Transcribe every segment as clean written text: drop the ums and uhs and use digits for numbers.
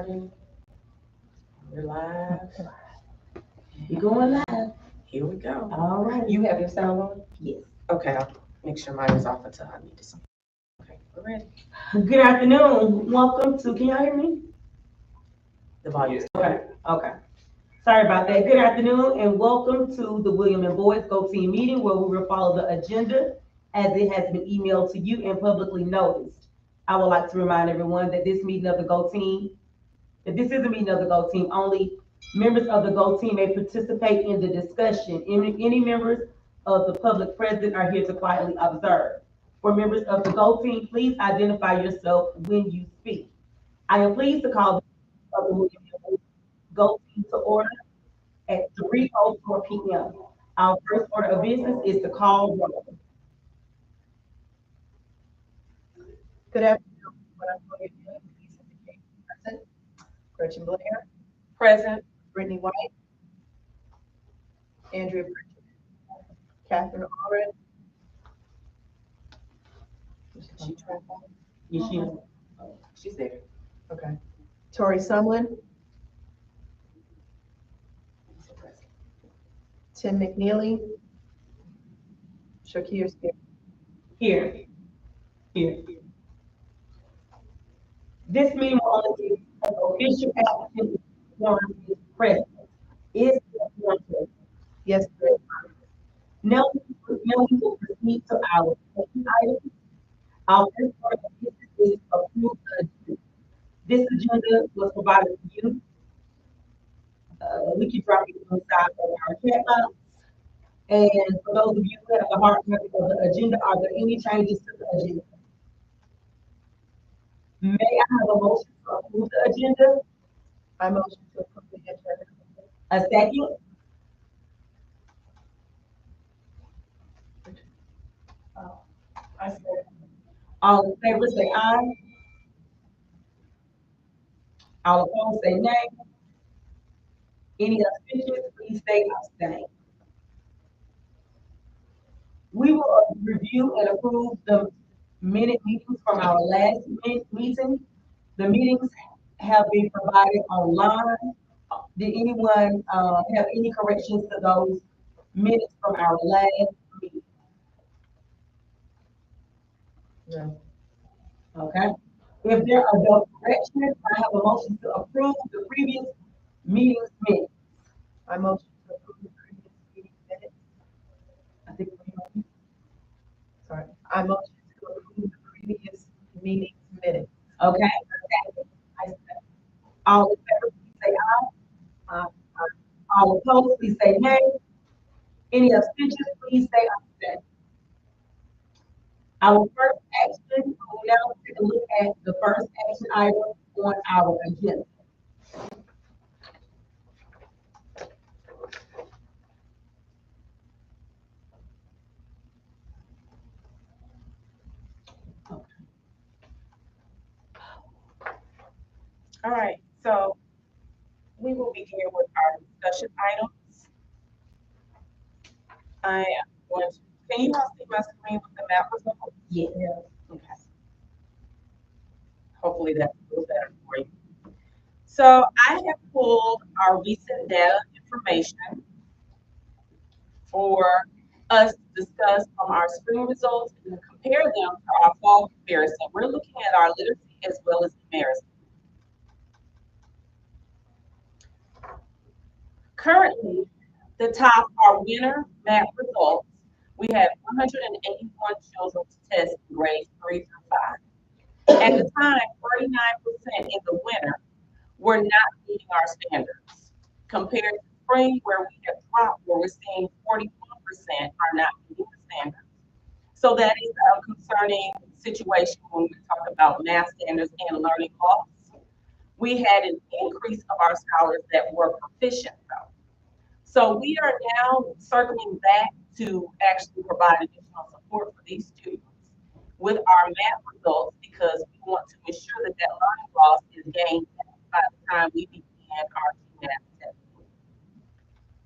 Starting. We're live. We're going live. Here we go. All right. You have your sound on? Yes. Okay, I'll make sure mine is off until I need to. Okay, we're ready. Good afternoon. Welcome to, can y'all hear me? The volume. Okay. Sorry about that. Good afternoon and welcome to the William and Boyd Go Team meeting where we will follow the agenda as it has been emailed to you and publicly noticed. I would like to remind everyone that this meeting of the Go Team, that this is a meeting of the Go Team. Only members of the Go Team may participate in the discussion. Any members of the public present are here to quietly observe. For members of the Go Team, please identify yourself when you speak. I am pleased to call the of the William and Boyd Go Team to order at 3:04 p.m. Our first order of business is to call roll. Good afternoon. When I call your name, please indicate present. Gretchen Blair, Present. Brittany White, Andrea Pritchett, Catherine Oren. She tried. Yes, she is. She's there. Okay. Tori Sumlin, Tim McNeely, Shakir Spear. Here. This meeting will only be an official applicant quorum is present. Is the quorum present? Yes, ma'am. Now we will proceed to our second item. Our first order of business is approve the agenda. This agenda was provided to you. We can drop it inside of our chat box. And for those of you who have the hard copy of the agenda, are there any changes to the agenda? May I have a motion to approve the agenda? I motion to approve the agenda. A second? I said, All in favor say aye. All opposed say nay. Any abstentions, please say abstain. We will review and approve the minute meetings from our last meeting. The meetings have been provided online. Did anyone have any corrections to those minutes from our last meeting? no. Okay. If there are no corrections, I have a motion to approve the previous meeting's minutes. I motion to approve the previous meeting minutes. I think, Sorry. I motion to approve the previous meeting minutes. okay. All in favor, please say aye. All opposed, please say nay. Any abstentions, please say abstain. Our first action, we will now take a look at the first action item on our agenda. All right, so we will begin with our discussion items. I am going to, can you all see my screen with the map results? Yeah. Okay. Hopefully that's a little better for you. So I have pulled our recent data information for us to discuss from our spring results and compare them to our fall comparison. We're looking at our literacy as well as numeracy. Currently, the top are winter math results. We had 181 children to test in grades 3 through 5. At the time, 49% in the winter were not meeting our standards. Compared to spring, where we have dropped, where we're seeing 41% are not meeting the standards. So that is a concerning situation when we talk about math standards and learning loss. We had an increase of our scholars that were proficient though. So we are now circling back to actually provide additional support for these students with our math results because we want to ensure that that learning loss is gained by the time we begin our math test.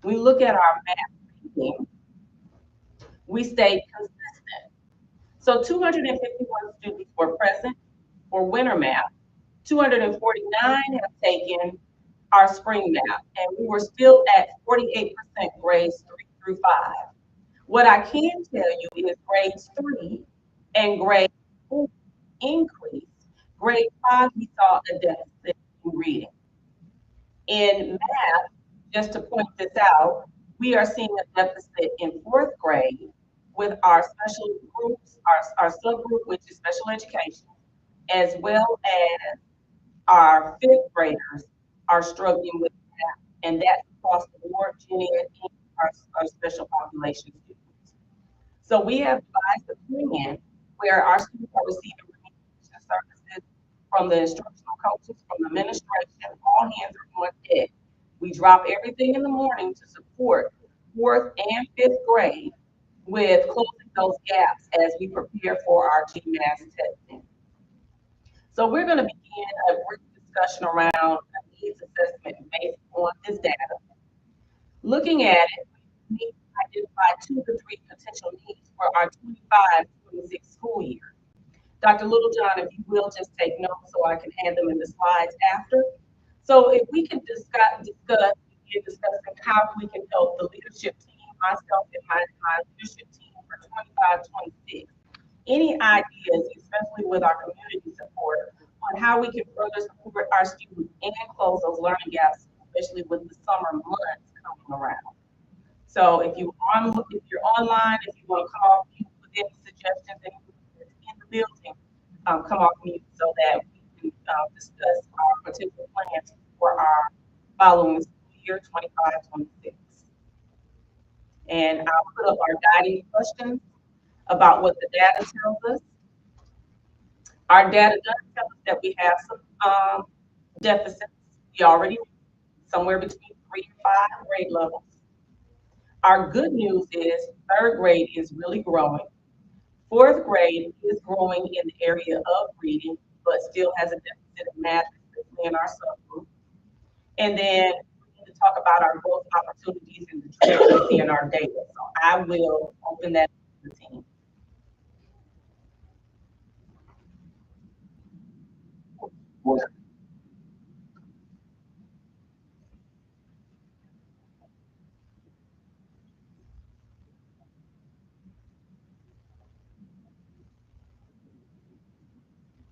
We look at our math reading, we stayed consistent. So 251 students were present for winter math, 249 have taken our spring map, and we were still at 48% grades 3 through 5. What I can tell you is grades 3 and grade 4 increased. Grade 5, we saw a deficit in reading. In math, just to point this out, we are seeing a deficit in 4th grade with our special groups, our subgroup, which is special education, as well as our 5th graders are struggling with that, and that's across the board, Jenny, and our special population students. So we have devised a plan where our students are receiving remediation services from the instructional coaches, from the administration, all hands are on deck. We drop everything in the morning to support 4th and 5th grade with closing those gaps as we prepare for our GMAS testing. So we're going to begin a brief discussion around a needs assessment based on this data. Looking at it, we need to identify 2 to 3 potential needs for our 25-26 school year. Dr. Littlejohn, if you will, just take notes so I can hand them in the slides after. So if we can discussing how we can help the leadership team, myself and my leadership team for 25-26. Any ideas, especially with our community support, on how we can further support our students and close those learning gaps, especially with the summer months coming around. So if you're online, if you want to call me with any suggestions in the building, come off mute so that we can discuss our potential plans for our following school year 25-26. And I'll put up our guiding questions about what the data tells us. Our data does tell us that we have some deficits. We already knew, somewhere between 3 and 5 grade levels. Our good news is 3rd grade is really growing. 4th grade is growing in the area of reading, but still has a deficit in math, especially in our subgroup. And then we need to talk about our growth opportunities and the trends we see in our data. So I will open that to the team.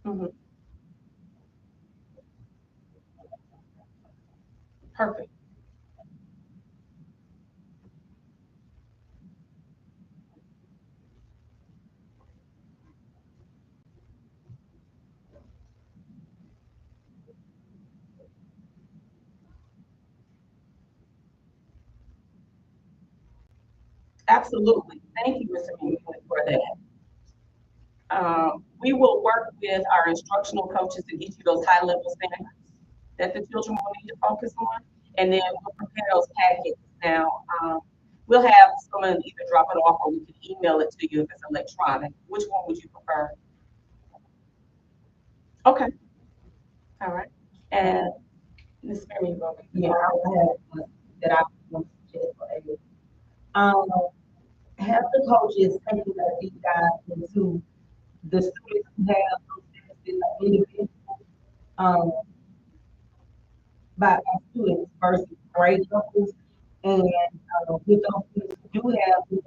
Mhm. Perfect. Absolutely. Thank you, Mr. Meehan, for that. We will work with our instructional coaches to get you those high-level standards that the children will need to focus on, and then we'll prepare those packets. Now, we'll have someone either drop it off or we can email it to you if it's electronic. Which one would you prefer? Okay. All right. And Ms. Mary, you go. Yeah, I have one that I want to suggest for Amy. Have the coaches taking a deep dive into the students who have those deficits like individual, um, by students versus grade levels. And with those students who do have, who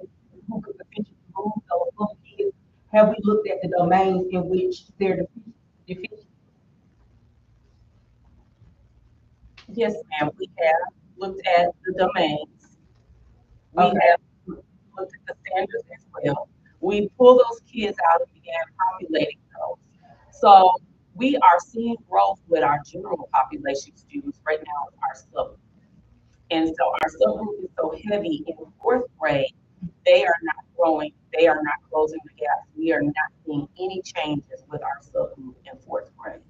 could potentially move those little kids, have we looked at the domains in which they're deficient? Yes, ma'am. We have looked at the domains. We Okay. have looked at the standards as well. We pull those kids out and began populating those. So we are seeing growth with our general population students right now with our subgroup. And so our subgroup is so heavy in 4th grade, they are not growing, they are not closing the gaps. We are not seeing any changes with our subgroup in 4th grade.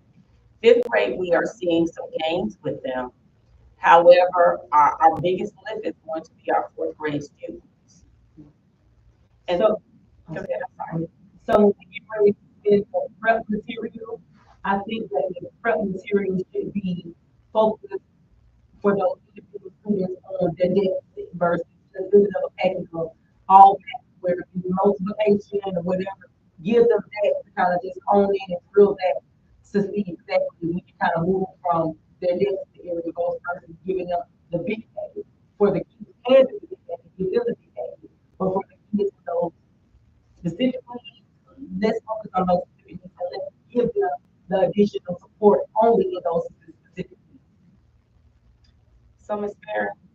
5th grade, we are seeing some gains with them. However, our biggest lift is going to be our 4th grade students. And So, go ahead, I'm sorry. so when you bring in the prep material, I think that the prep material should be focused for those individual students on the deficit versus just giving them a package of all that, whether it's multiplication or whatever. Give them that to kind of just hone in and drill that succeed exactly, we can kind of move from their deficit area goals versus giving them the big package. For the kids and the big package, give them the big package. But for the kids with those specifically, let's focus on those specific needs and let's give them the additional support only in those specific needs. So, Ms.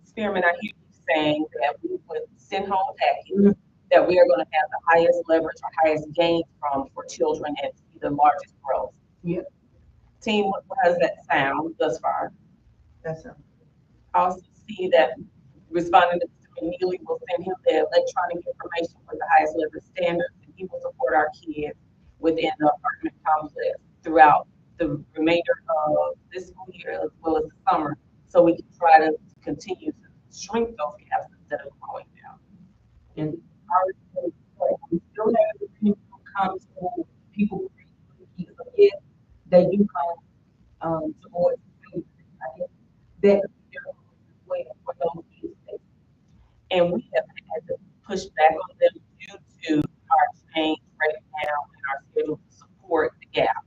Spearman, I hear you saying that we would send home packages that we are gonna have the highest leverage or highest gains from for children and see the largest growth. Yeah. Team, how does that sound thus far? That's Also see that responding to Mr. McNeely will send him the electronic information for the highest leverage standards, and he will support our kids within the apartment complex throughout the remainder of this school year as well as the summer, so we can try to continue to shrink those gaps instead of growing them. And our, we still have the people who come to people who keep so yes, they do come towards I guess that way for those kids. And we have had to push back on them due to our change right now in our schedule to support the gap.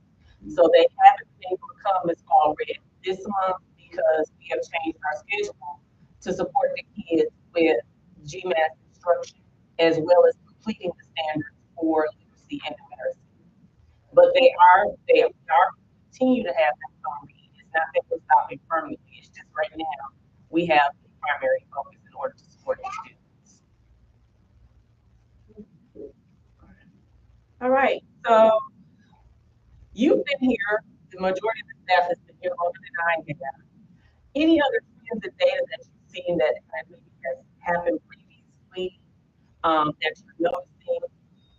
So they haven't been able to come as already this month because we have changed our schedule to support the kids with GMAT instruction as well as completing the standards for literacy and numeracy. But they are continue to have them come read. It's not that we're stopping permanently. It's just right now we have the primary focus in order to support the students. All right, so you've been here, the majority of the staff has been here longer than I have. Any other trends and data that you've seen that maybe has happened previously, that you're noticing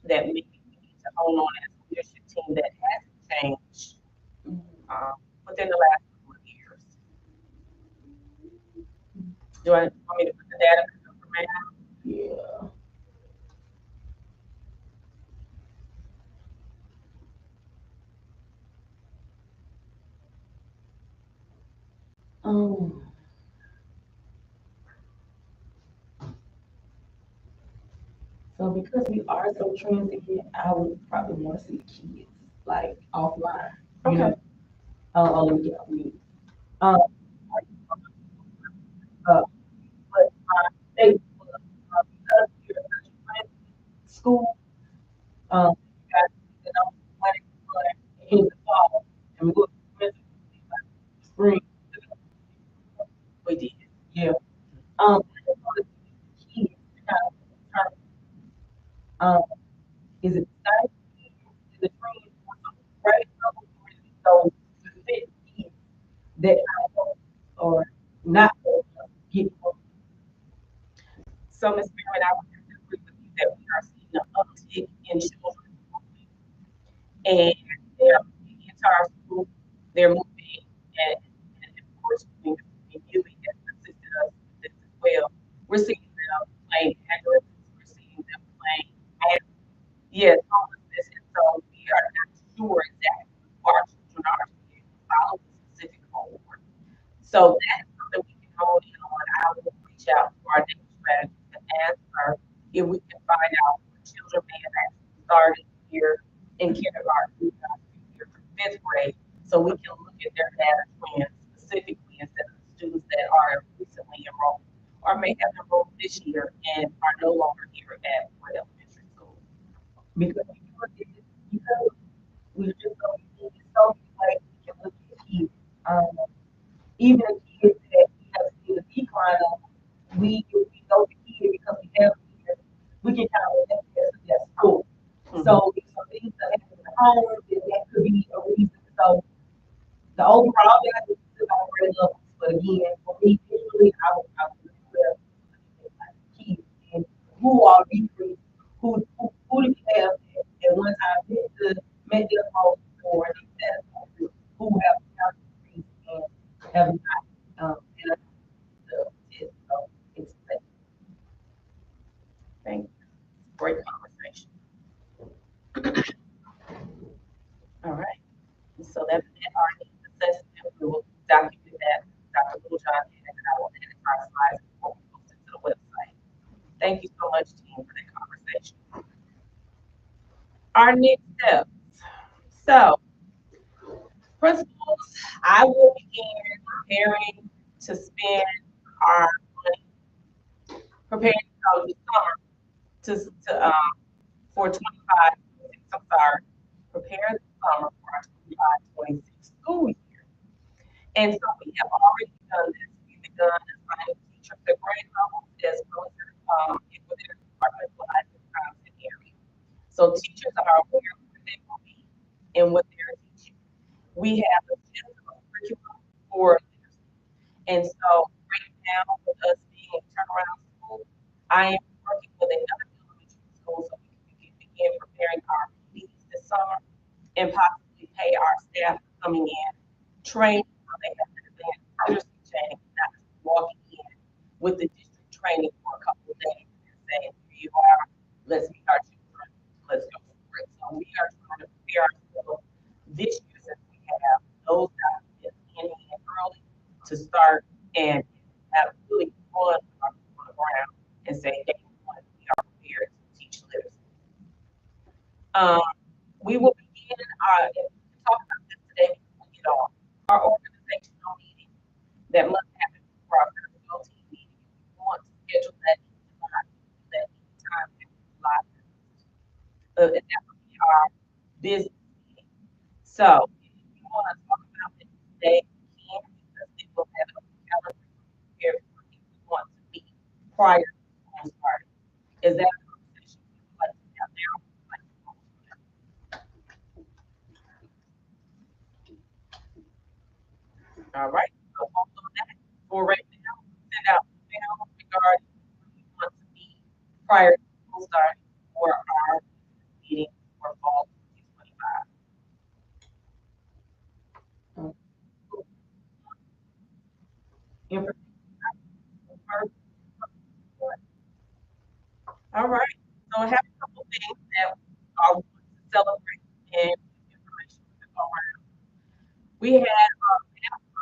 that maybe we need to hold on as a leadership team that hasn't changed, within the last couple of years? Do I want me to put the data for now? Yeah. Um, so because we are so transient, I would probably want to see kids like offline. You Okay. know? Let me get off mute. Um, but they because you're such a transient school, you got you know when it's in the fall and we go to winter, spring. We did. Yeah. I just want to see kids kind of turn. Is it the same? Is the trend right? So specific kids that or not get. So, Ms. Merritt, I would have to agree with you that we are seeing an uptick in children moving. And they're moving into our school, they're moving, and of course, we has assisted us with this as well. We're seeing them playing addresses, we're seeing them playing, and yes, homelessness, and so we are not sure exactly who our children are to be able to follow the specific cohort. So that's something we can hold in on. I will reach out to our next strategist and ask her if we can find out what children may have actually started here in kindergarten, here for fifth grade, so we can look at their data trends specifically instead of the students that are recently enrolled or may have enrolled this year and are no longer here at Ford Elementary School. Because because we just so many ways we can look at kids. Even the kids that we have seen a decline of, we know the kid because we have kids, we can kind of look at their school. So if some things that happen in the home, then that could be a reason. So the overall that is already levels, but again, for me, usually I would look at kids and who are decreased, who do you have at one time to make their most for the who have decreased and have not, and the test, so it's like, Thank you. Great conversation. All right. So that our needs assessment, we will document that, Dr. Littlejohn, and I will edit our slides before we post it to the website. Thank you so much, team, for that conversation. Our next steps. So Principals, I will begin preparing to spend our money, preparing the summer for 25, I'm sorry, prepare the summer for our 25-26 school year. And so we have already done this. We've begun assigning teachers at grade levels as well as within departmentalized content area. So teachers are aware of where they will be and what they're teaching. We have a general curriculum for literacy. And so right now, with us being a turnaround school, I am working with another elementary school so we can begin preparing our PDs this summer and possibly pay our staff coming in, train so they have an advanced literacy training, not just walking in with the district training for a couple of days and saying, here you are, let's meet our children, let's go for it. So we are trying to prepare ourselves this year since we have those documents in hand early to start and have really fun on the ground and say, hey, we are prepared to teach literacy. We will begin talk about this today before we get off. Our organizational meeting that must happen before our first LT meeting. We want to schedule that time and live. And that will be our business meeting. So if you want to talk about it today, we can, because it will have a calendar prepared for if we want to meet prior to school starting. Is that a conversation you would like to have now? All right, so hold on that for right now. Send out email regarding when you want to meet prior to school starting for our meeting for fall 2025. All right, so I have a couple things that I want to celebrate and information to go around. We had a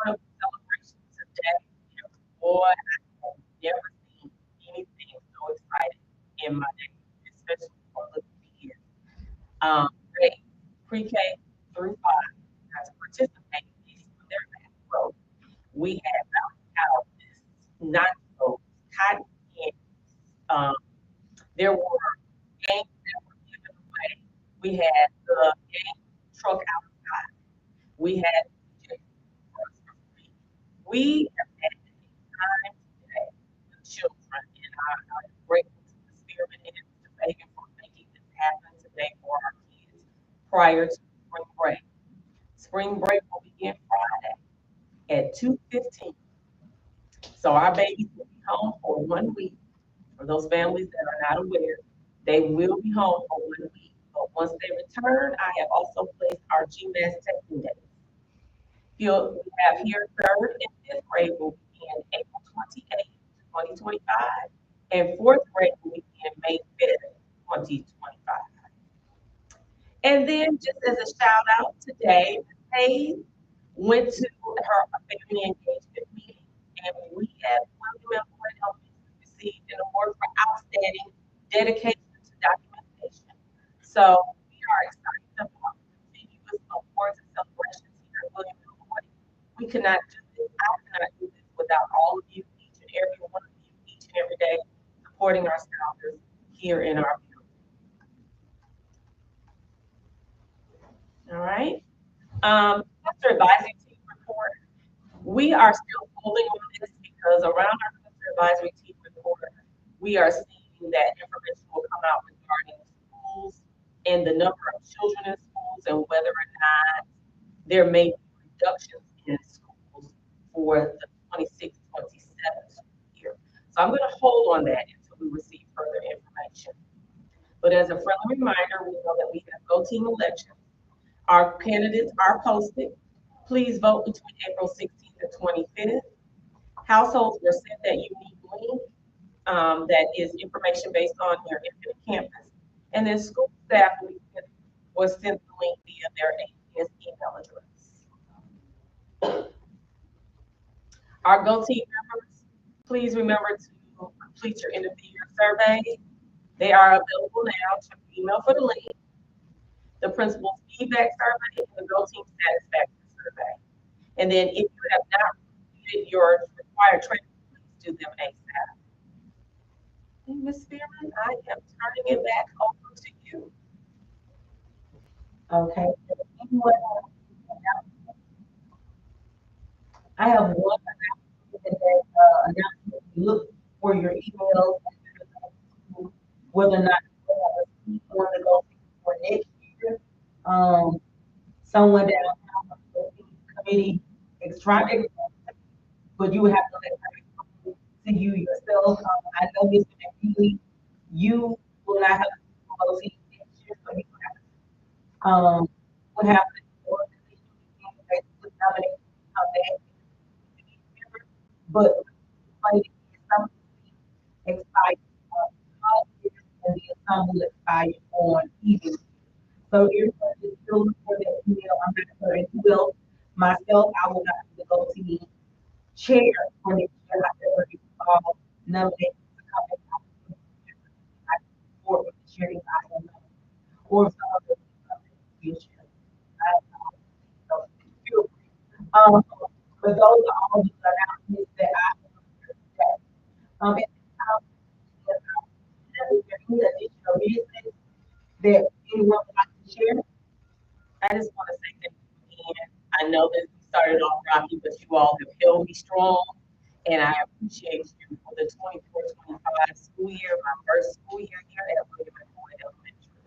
celebration today. And boy, I have never seen anything so exciting in my day, especially for little kids. Grades pre-K through 5 got to participate in these for their math growth. We had bounce houses, nachos, cotton candy. Um, there were games that were given away. We had the game truck outside. We had DJ for free. We have had a time today with children, and I'm grateful to the spirit and to Megan for making this happen today for our kids prior to spring break. Spring break will begin Friday at 2:15. So our babies will be home for 1 week. For those families that are not aware, they will be home for 1 week. But once they return, I have also placed our GMAS testing days. We have here third and fifth grade will begin April 28th, 2025, and fourth grade will begin May 5th, 2025. And then just as a shout out today, Hayes went to her family engagement meeting, and we at William M. Boyd Elementary received an award for outstanding dedication to documentation. So we are excited about continuous awards and celebrations here at William M. Boyd. We cannot do this, I cannot do this without all of you, each and every one of you, each and every day, supporting our scholars here in our building. All right. Cluster advisory team report. We are still holding on this because around our cluster advisory team report, we are seeing that information will come out regarding schools and the number of children in schools and whether or not there may be reductions in schools for the 26-27 school year. So I'm going to hold on that until we receive further information. But as a friendly reminder, we know that we have Go Team elections. Our candidates are posted. Please vote between April 16th and 25th. Households were sent that unique link that is information based on their Infinite campus. And then school staff was sent the link via their APS email address. Our Go Team members, please remember to complete your end of the year survey. They are available now. Check the email for the link. The principal's feedback survey and the Go Team satisfaction survey. And then if you have not completed your required training, please do them ASAP. And Ms. Spearman, I am turning it back over to you. Okay. Anyone else? I have one announcement. Look for your emails, whether or not you want to go for next year. Someone down the committee is trying to, but you have to let her see you yourself. I know Mr. McNeely, you will not have to go see next year, so you would have to nominate that, but some expired and the some will expire on evening. So everyone is still looking for that email. I'm not sure if you will. Myself, I will not be the go-to chair for next year. However, if nominate to come in, I support with the chair if I am not, or if some other be a chair. So feel free. But those are all the announcements that I have. At this time, is there any additional business that anyone would like to share? I just want to say thank you again. I know that we started off rocky, but you all have held me strong, and I appreciate you for the 24-25 school year, my first school year here at William and Boyd Elementary.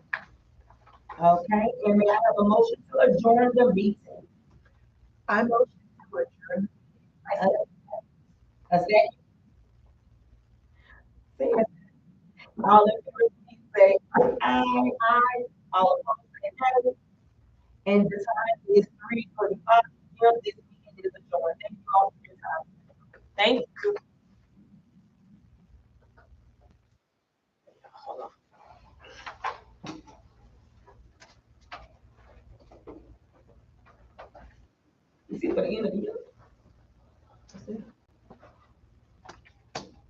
Okay, and may I have a motion to adjourn the meeting? I motion to adjourn. A second. All in favor, please say aye. Aye. All opposed, say no. And the time is 3:45 p.m. This meeting is adjourned. Thank you all for your time. Thank you. Hold on. You see, for the end of the year.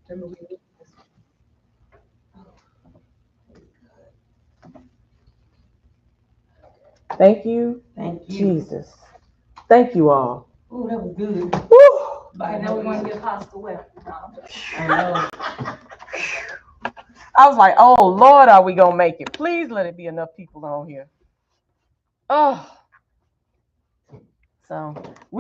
Remember we need this. Thank you, Thank you. Jesus. Thank you all. Oh, that was good. Woo! By And then we're gonna get hostile weapon. I know. I was like, oh Lord, are we gonna make it? Please let it be enough people on here. Oh, so we